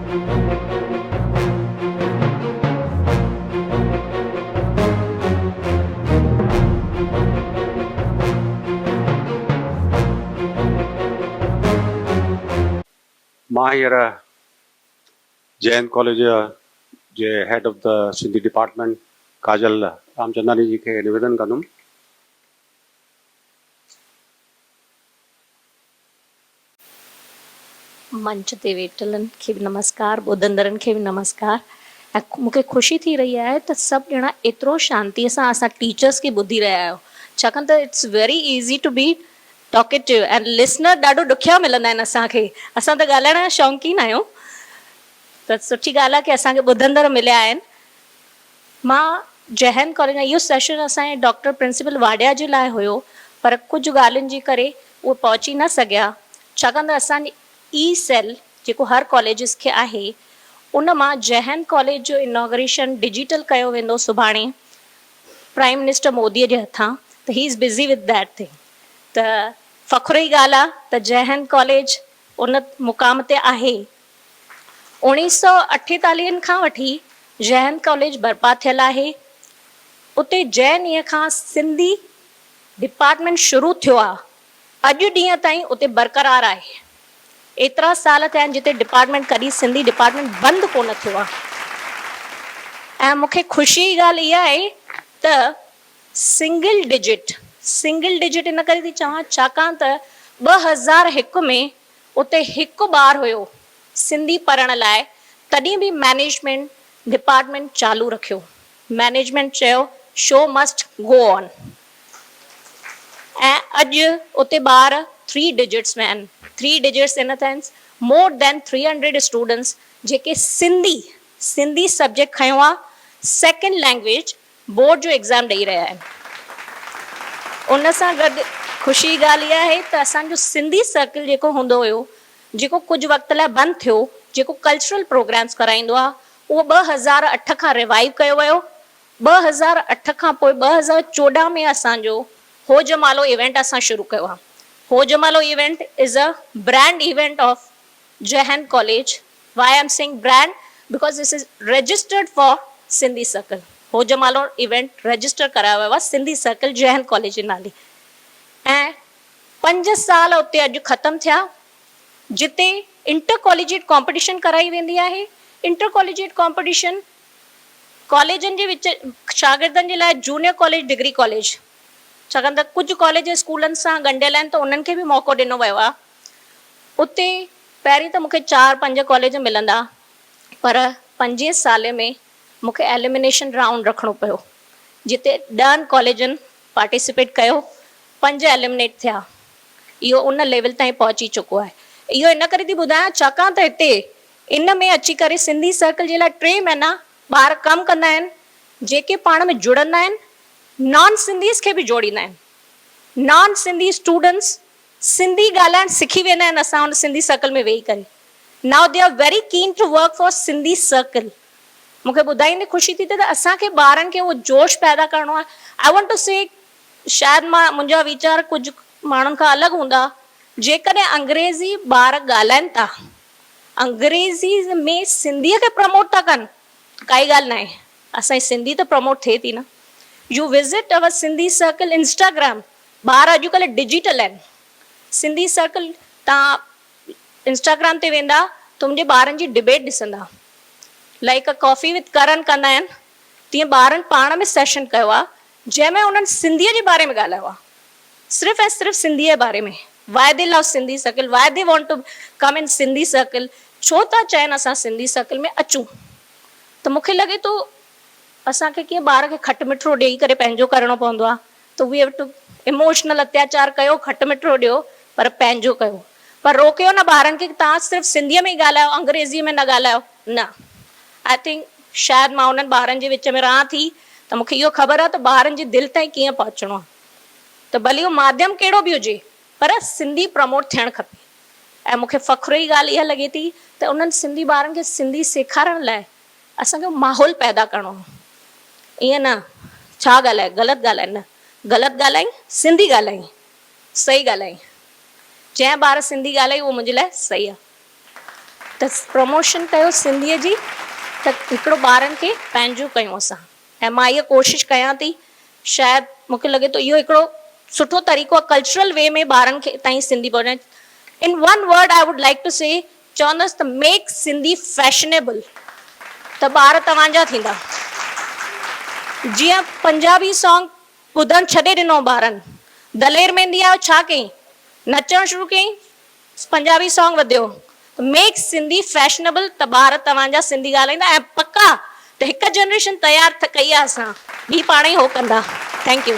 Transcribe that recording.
मां हींअर जैन कॉलेज जे head of the Sindhi department Kajal Ramchandani ji खे निवेदन कंदुमि। मंच ते वेठलनि खे बि नमस्कार, ॿुधंदड़नि खे बि नमस्कार। ऐं मूंखे ख़ुशी थी रही आहे त सभु ॼणा एतिरो शांतीअ सां असां टीचर्स खे ॿुधी रहिया आहियो, छाकाणि त it's very easy to be talkative ऐं लिसनर ॾाढो ॾुखिया मिलंदा आहिनि असांखे। असां त ॻाल्हाइण जा शौक़ीन आहियूं, त सुठी ॻाल्हि आहे की असांखे ॿुधंदड़ मिलिया आहिनि। मां जैन कॉलेज में इहो सेशन असांजे डॉक्टर प्रिंसिपल वाडिया जे लाइ हुयो, पर कुझु ॻाल्हियुनि जे करे उहे पहुची न सघिया, छाकाणि त असांजी ई सेल जेको हर कॉलेजिस खे आहे उन मां जैन कॉलेज जो इनॉग्रेशन डिजिटल कयो वेंदो सुभाणे प्राइम मिनिस्टर मोदीअ जे हथां, त he is busy with that thing. त फ़ख्रु जी ॻाल्हि आहे त जैन कॉलेज उन मुक़ाम ते आहे। 1948 खां वठी जैन कॉलेज बर्पा थियल आहे। उते जैन ॾींहं खां सिंधी डिपार्टमेंट शुरू थियो आहे, अॼु ॾींहं ताईं उते बरक़रार आहे। एतिरा साल थिया आहिनि जिते डिपार्टमेंट कॾहिं सिंधी डिपार्टमेंट बंदि कोन थियो आहे। ऐं मूंखे ख़ुशी जी ॻाल्हि इहा आहे त सिंगल डिजिट इन करे थी चवां छाकाणि त 2001 में उते हिकु ॿार हुयो सिंधी पढ़ण लाइ, तॾहिं बि मैनेजमेंट डिपार्टमेंट चालू रखियो। मैनेजमेंट चयो शो मस्ट गो ऑन, ऐं अॼु उते ॿार 3 डिजिट्स में आहिनि। 3 digits in sense more than 300 students जेके सिंधी सब्जेक्ट खयो आहे, सेकेंड लैंग्वेज बोर्ड जो एग्ज़ाम ॾेई रहिया आहिनि। उन सां गॾु ख़ुशी जी ॻाल्हि इहा आहे त असांजो सिंधी सर्कल जेको हूंदो हुयो, जेको कुझु वक़्त लाइ बंदि थियो, जेको कल्चरल प्रोग्राम्स कराईंदो आहे, उहो 2008 खां रिवाइव कयो वियो। 2008 खां पोइ 2014 में असांजो होजमालो इवेंट असां शुरू कयो आहे। Hojamalo event is a brand event of Jain college. Why I am saying brand because this is registered for Sindhi circle. Hojamalo event register करायो वियो आहे सिंधी सर्कल जैन कॉलेज जे नाले। ऐं 5 साल उते अॼु ख़तमु थिया, जिते इंटर कॉलेजिएट कॉम्पिटिशन कराई वेंदी आहे। इंटर कॉलेजिएट कॉम्पिटिशन कॉलेजनि जे विच शागिर्दनि जे लाइ जूनियर कॉलेज, डिग्री कॉलेज, छाकाणि त कुझु कॉलेज स्कूलनि सां ॻंढियल आहिनि, त उन्हनि खे बि मौक़ो ॾिनो वियो आहे। उते पहिरीं त मूंखे 4-5 कॉलेज मिलंदा, पर 5 साल में मूंखे एलिमिनेशन राउंड रखिणो पियो, जिते 10 कॉलेजनि पार्टिसिपेट कयो, 5 एलिमिनेट थिया। इहो उन लेवल ताईं पहुची चुको आहे। इहो इन करे थी ॿुधायां छाकाणि त हिते इन में अची करे सिंधी सर्कल जे लाइ 3 महीना ॿार कमु कंदा आहिनि, जेके पाण में जुड़ंदा आहिनि, नॉन सिंधीज़ खे बि जोड़ींदा आहिनि। नॉन सिंधी स्टूडेंट्स सिंधी ॻाल्हाइण सिखी वेंदा आहिनि असां हुन सिंधी सर्कल में वेही करे। Now they are very keen to work for Sindhi circle. मूंखे ॿुधाईंदे ख़ुशी थी थिए त असांखे ॿारनि खे उहो जोश पैदा करिणो आहे। आई वॉन्ट टू से, शायदि मुंहिंजा वीचार कुझु माण्हुनि खां अलॻि हूंदा, जेकॾहिं अंग्रेज़ी ॿार ॻाल्हाइनि था, अंग्रेज़ी में सिंधीअ खे प्रमोट था कनि, काई ॻाल्हि न आहे, असांजी सिंधी त प्रमोट थिए थी न। यू विज़िट अवर सिंधी सर्कल इंस्टाग्राम, ॿार अॼुकल्ह डिजिटल आहिनि। सिंधी सर्कल तव्हां इंस्टाग्राम ते वेंदा त मुंहिंजे ॿारनि जी डिबेट ॾिसंदा, लाइक अ कॉफ़ी विद करण कंदा आहिनि, तीअं ॿारनि पाण में सेशन कयो आहे, जंहिंमें उन्हनि सिंधीअ जे बारे में ॻाल्हायो आहे, सिर्फ़ु ऐं सिर्फ़ु सिंधीअ जे बारे में। Why they love Sindhi circle, why they want to come इन सिंधी सर्कल, छो था चाहिनि असां सिंधी सर्कल में अचूं। त मूंखे लॻे थो असांखे कीअं ॿार खे खटि मिठो ॾेई करे पंहिंजो करिणो पवंदो आहे, त वी हैव टू इमोशनल अत्याचार कयो, खटि मिठो ॾियो, पर पंहिंजो कयो। पर रोकियो न ॿारनि खे तव्हां सिर्फ़ु सिंधीअ में ई ॻाल्हायो, अंग्रेज़ीअ में न ॻाल्हायो, न। आई थिंक शायदि मां उन्हनि ॿारनि जे विच में रहां थी, त मूंखे इहो ख़बर आहे त ॿारनि जी दिलि ताईं कीअं पहुचणो आहे। त भली उहो माध्यम कहिड़ो बि हुजे, पर सिंधी प्रमोट थियणु खपे। ऐं मूंखे फ़ख्रु जी ॻाल्हि इहा लॻे थी त उन्हनि सिंधी ॿारनि खे सिंधी सेखारण लाइ असांखे माहौल पैदा करिणो आहे। ईअं न छा ॻाल्हाए, ग़लति ॻाल्हाए, न ग़लति ॻाल्हाई, सिंधी ॻाल्हाई, सही ॻाल्हाई। जंहिं ॿार सिंधी ॻाल्हाई उहो मुंहिंजे लाइ सही आहे। त प्रमोशन कयो सिंधीअ जी, त हिकिड़ो ॿारनि खे पंहिंजो कयूं असां। ऐं मां इहा कोशिशि कयां थी, शायदि मूंखे लॻे थो इहो हिकिड़ो सुठो तरीक़ो आहे कल्चरल वे में ॿारनि खे ताईं सिंधी पहुचाइण। In one word I would like to say, चवंदसि त मेक सिंधी फैशनेबल, त ॿार तव्हांजा थींदा। जीअं पंजाबी सॉन्ग ॿुधणु छॾे ॾिनो ॿारनि, दलेर मेहंदी आयो छा कयईं, नचणु शुरू कयईं, पंजाबी सॉन्ग वधियो। मेक सिंधी फैशनेबल, त ॿार तव्हांजा सिंधी ॻाल्हाईंदा ऐं पक्का त हिकु जनरेशन तयारु कई आहे असां, ॿी पाण ई हो कंदा। Thank U.